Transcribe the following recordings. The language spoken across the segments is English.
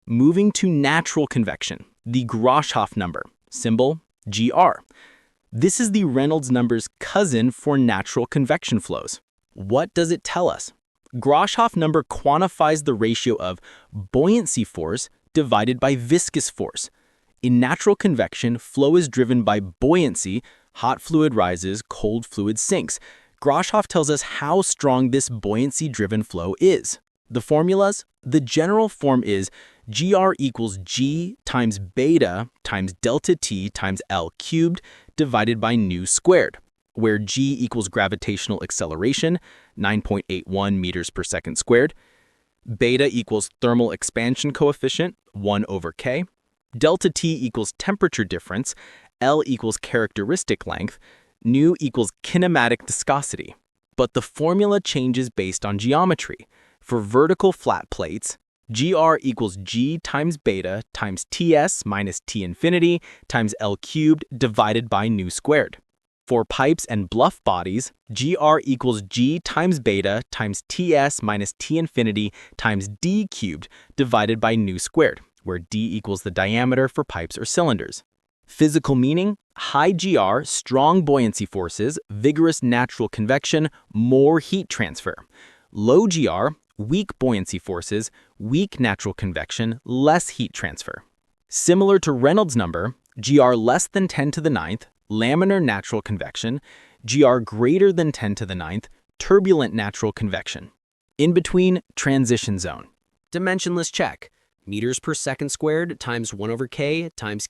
Moving to natural convection, the Grashof number, symbol GR. This is the Reynolds number's cousin for natural convection flows. What does it tell us? Grashof number quantifies the ratio of buoyancy force divided by viscous force. In natural convection, flow is driven by buoyancy, hot fluid rises, cold fluid sinks. Grashof tells us how strong this buoyancy-driven flow is. The formulas? The general form is GR equals G times beta times delta T times L cubed divided by nu squared, where G equals gravitational acceleration, 9.81 meters per second squared, beta equals thermal expansion coefficient, 1 over K, delta T equals temperature difference, L equals characteristic length, nu equals kinematic viscosity. But the formula changes based on geometry. For vertical flat plates, GR equals G times beta times Ts minus T infinity times L cubed divided by nu squared. For pipes and bluff bodies, GR equals G times beta times Ts minus T infinity times D cubed divided by nu squared, where D equals the diameter for pipes or cylinders. Physical meaning: high GR, strong buoyancy forces, vigorous natural convection, more heat transfer. Low GR, weak buoyancy forces, weak natural convection, less heat transfer. Similar to Reynolds number, GR less than 10 to the ninth, laminar natural convection, GR greater than 10 to the ninth, turbulent natural convection. In between, transition zone. Dimensionless check. Meters per second squared times 1 over K times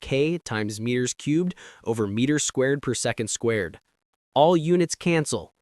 meters cubed over meters squared per second squared. All units cancel.